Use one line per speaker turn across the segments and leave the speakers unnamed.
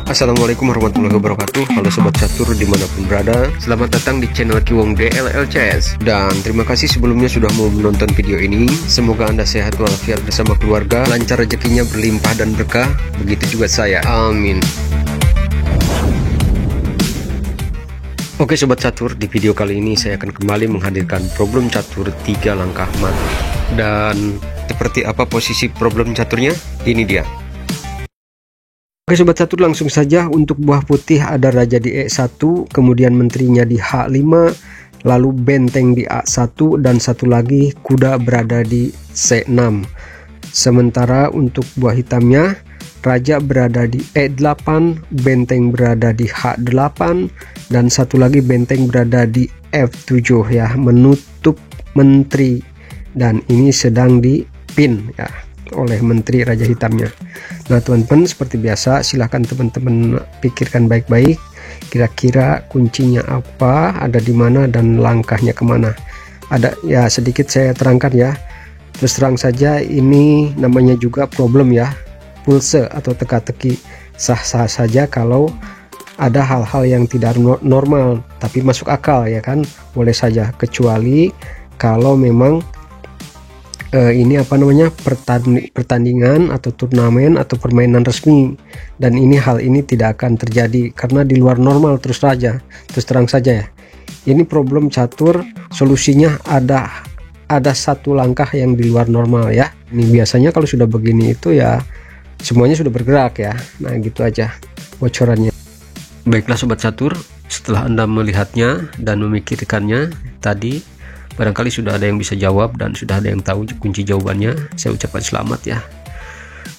Assalamualaikum warahmatullahi wabarakatuh. Halo Sobat Catur dimanapun berada, selamat datang di channel Kiwong DLLCS. Dan terima kasih sebelumnya sudah mau menonton video ini. Semoga Anda sehat walafiat bersama keluarga, lancar rezekinya berlimpah dan berkah. Begitu juga saya, amin. Oke Sobat Catur, di video kali ini saya akan kembali menghadirkan problem catur 3 langkah mati. Dan seperti apa posisi problem caturnya? Ini dia. Oke Sobat Catur, langsung saja. Untuk buah putih ada raja di E1, kemudian menterinya di H5, lalu benteng di A1, dan satu lagi kuda berada di C6. Sementara untuk buah hitamnya, raja berada di E8, benteng berada di H8, dan satu lagi benteng berada di F7 ya, menutup menteri, dan ini sedang dipin ya oleh menteri raja hitamnya. Nah teman-teman, seperti biasa silahkan teman-teman pikirkan baik-baik, kira-kira kuncinya apa, ada di mana, dan langkahnya kemana. Ada ya, sedikit saya terangkan ya. Terus terang saja, ini namanya juga problem ya, pulse atau teka-teki. Sah-sah saja kalau ada hal-hal yang tidak normal tapi masuk akal ya kan, boleh saja, kecuali kalau memang ini apa namanya, pertandingan atau turnamen atau permainan resmi, dan hal ini tidak akan terjadi karena di luar normal. Terus terang saja ya, ini problem catur solusinya ada satu langkah yang di luar normal ya. Ini biasanya kalau sudah begini itu ya semuanya sudah bergerak ya. Nah gitu aja bocorannya. Baiklah Sobat Catur, setelah Anda melihatnya dan memikirkannya tadi, barangkali sudah ada yang bisa jawab dan sudah ada yang tahu kunci jawabannya. Saya ucapkan selamat ya.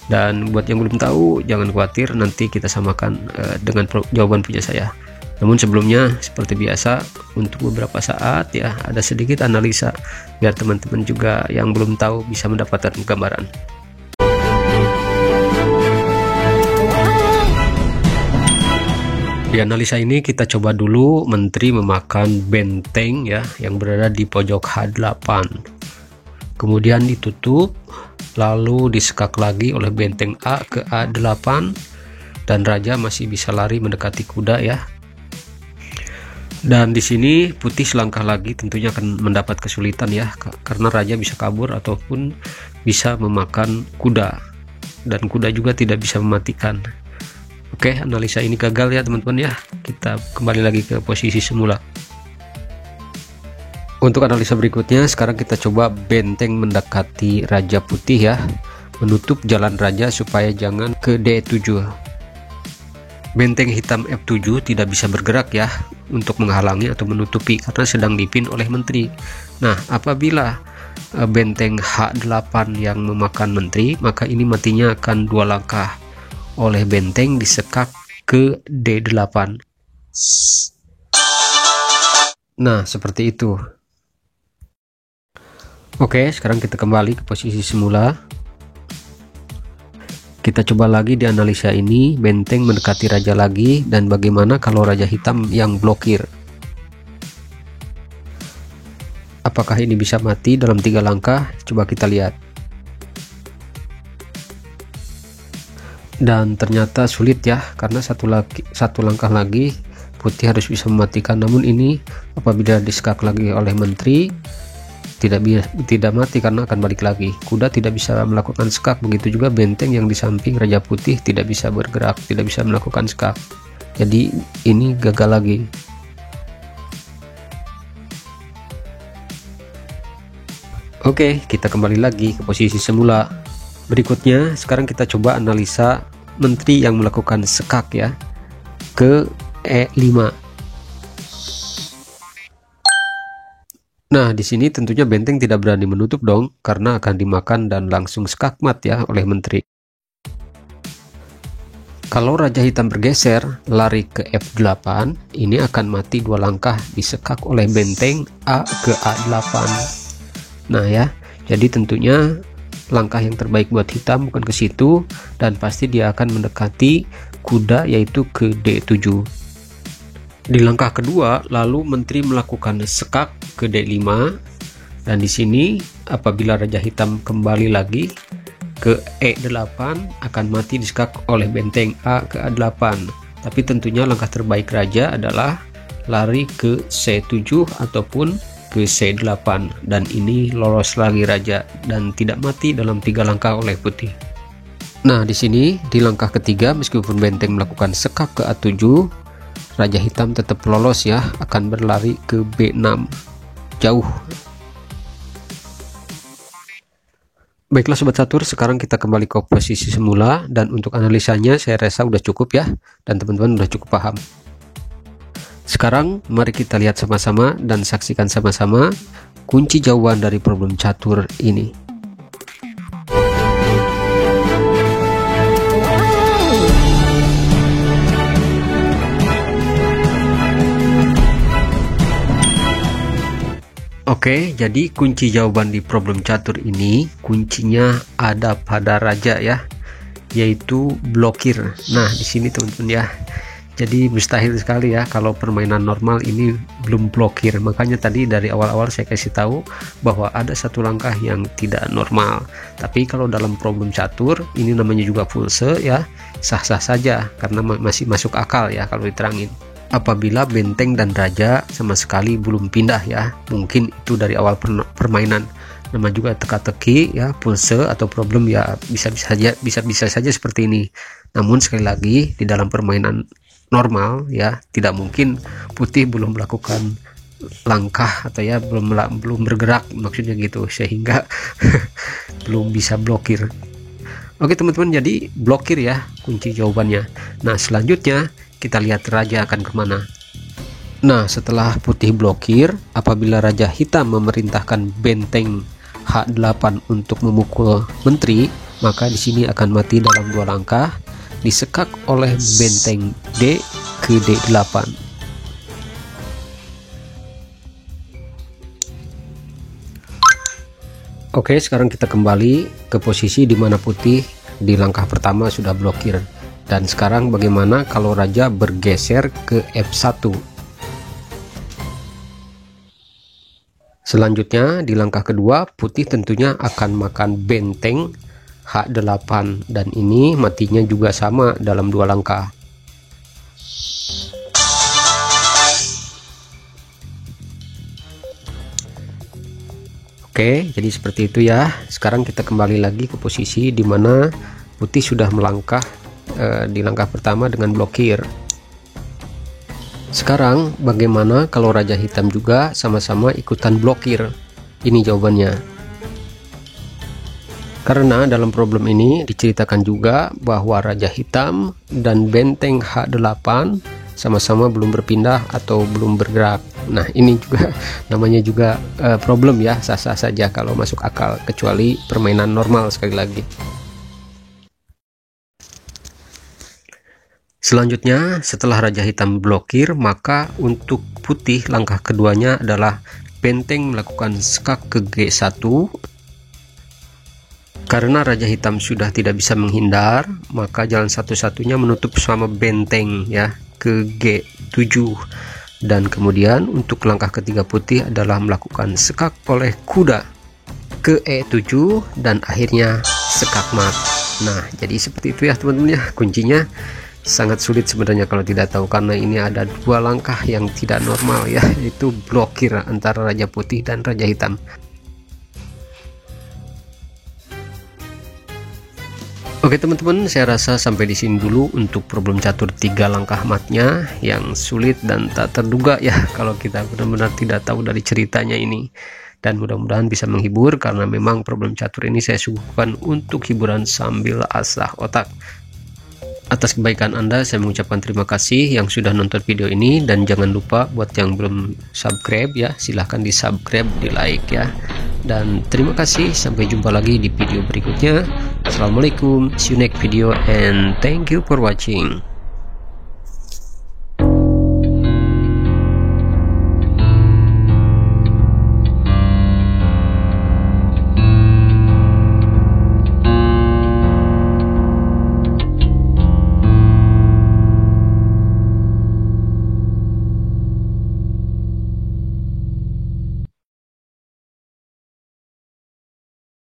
Dan buat yang belum tahu, jangan khawatir, nanti kita samakan dengan jawaban punya saya. Namun sebelumnya, seperti biasa, untuk beberapa saat ya, ada sedikit analisa biar teman-teman juga yang belum tahu bisa mendapatkan gambaran. Di analisa ini kita coba dulu menteri memakan benteng ya yang berada di pojok H8, kemudian ditutup, lalu disekak lagi oleh benteng A ke A8, dan raja masih bisa lari mendekati kuda ya. Dan di sini putih selangkah lagi tentunya akan mendapat kesulitan ya, karena raja bisa kabur ataupun bisa memakan kuda, dan kuda juga tidak bisa mematikan. Oke, analisa ini gagal ya teman-teman ya. Kita kembali lagi ke posisi semula. Untuk analisa berikutnya, sekarang kita coba benteng mendekati raja putih ya, menutup jalan raja supaya jangan ke D7. Benteng hitam F7 tidak bisa bergerak ya untuk menghalangi atau menutupi karena sedang dipin oleh menteri. Nah, apabila benteng H8 yang memakan menteri, maka ini matinya akan 2 langkah oleh benteng disekak ke D8. Nah seperti itu. Oke, sekarang kita kembali ke posisi semula. Kita coba lagi di analisa ini, benteng mendekati raja lagi, dan bagaimana kalau raja hitam yang blokir. Apakah ini bisa mati dalam 3 langkah? Coba kita lihat. Dan ternyata sulit ya, karena satu langkah lagi putih harus bisa mematikan. Namun ini apabila disekak lagi oleh menteri tidak mati karena akan balik lagi. Kuda tidak bisa melakukan sekak, begitu juga benteng yang di samping raja putih tidak bisa bergerak, tidak bisa melakukan sekak. Jadi ini gagal lagi. Oke, kita kembali lagi ke posisi semula. Berikutnya, sekarang kita coba analisa menteri yang melakukan sekak ya ke E5. Nah, di sini tentunya benteng tidak berani menutup dong, karena akan dimakan dan langsung skakmat ya oleh menteri. Kalau raja hitam bergeser lari ke F8, ini akan mati 2 langkah disekak oleh benteng A ke A8. Nah ya, jadi tentunya langkah yang terbaik buat hitam bukan ke situ, dan pasti dia akan mendekati kuda yaitu ke D7. Di langkah kedua, lalu menteri melakukan sekak ke D5, dan di sini apabila raja hitam kembali lagi ke E8 akan mati disekak oleh benteng A ke A8. Tapi tentunya langkah terbaik raja adalah lari ke C7 ataupun ke C8, dan ini lolos lagi raja dan tidak mati dalam 3 langkah oleh putih. Nah, di sini di langkah ketiga meskipun benteng melakukan sekak ke A7, raja hitam tetap lolos ya, akan berlari ke B6 jauh. Baiklah sobat catur, sekarang kita kembali ke posisi semula, dan untuk analisanya saya rasa udah cukup ya, dan teman-teman udah cukup paham. Sekarang mari kita lihat sama-sama dan saksikan sama-sama kunci jawaban dari problem catur ini. Oke, jadi kunci jawaban di problem catur ini kuncinya ada pada raja ya, yaitu blokir. Nah, di sini teman-teman ya. Jadi mustahil sekali ya kalau permainan normal ini belum blokir. Makanya tadi dari awal-awal saya kasih tahu bahwa ada satu langkah yang tidak normal. Tapi kalau dalam problem catur ini namanya juga pulse ya, sah-sah saja karena masih masuk akal ya kalau diterangin. Apabila benteng dan raja sama sekali belum pindah ya, mungkin itu dari awal permainan. Nama juga teka-teki ya, pulse atau problem ya, bisa saja seperti ini. Namun sekali lagi di dalam permainan normal ya, tidak mungkin putih belum melakukan langkah atau ya belum bergerak, maksudnya gitu, sehingga belum bisa blokir. Oke teman-teman, jadi blokir ya kunci jawabannya. Nah, selanjutnya kita lihat raja akan kemana. Nah, setelah putih blokir, apabila raja hitam memerintahkan benteng H8 untuk memukul menteri, maka di sini akan mati dalam 2 langkah, disekak oleh benteng D ke D8. Oke, sekarang kita kembali ke posisi di mana putih di langkah pertama sudah blokir. Dan sekarang bagaimana kalau raja bergeser ke F1? Selanjutnya di langkah kedua putih tentunya akan makan benteng H8, dan ini matinya juga sama dalam 2 langkah. Oke, jadi seperti itu ya. Sekarang kita kembali lagi ke posisi di mana putih sudah melangkah di langkah pertama dengan blokir. Sekarang bagaimana kalau raja hitam juga sama-sama ikutan blokir? Ini jawabannya. Karena dalam problem ini diceritakan juga bahwa raja hitam dan benteng H8 sama-sama belum berpindah atau belum bergerak. Nah, ini juga namanya juga problem ya, sah-sah saja kalau masuk akal, kecuali permainan normal sekali lagi. Selanjutnya, setelah raja hitam blokir, maka untuk putih langkah keduanya adalah benteng melakukan sekak ke G1. Karena raja hitam sudah tidak bisa menghindar, maka jalan satu-satunya menutup sama benteng ya ke G7. Dan kemudian untuk langkah ketiga putih adalah melakukan sekak oleh kuda ke E7 dan akhirnya sekak mat. Nah, jadi seperti itu ya teman-teman ya, kuncinya sangat sulit sebenarnya kalau tidak tahu, karena ini ada 2 langkah yang tidak normal ya, yaitu blokir antara raja putih dan raja hitam. Oke teman-teman, saya rasa sampai di sini dulu untuk problem catur 3 langkah matnya yang sulit dan tak terduga ya kalau kita benar-benar tidak tahu dari ceritanya ini. Dan mudah-mudahan bisa menghibur, karena memang problem catur ini saya suguhkan untuk hiburan sambil asah otak. Atas kebaikan Anda saya mengucapkan terima kasih yang sudah nonton video ini, dan jangan lupa buat yang belum subscribe ya, silahkan di subscribe, di like ya. Dan terima kasih, sampai jumpa lagi di video berikutnya. Assalamualaikum, see you next video, and thank you for watching.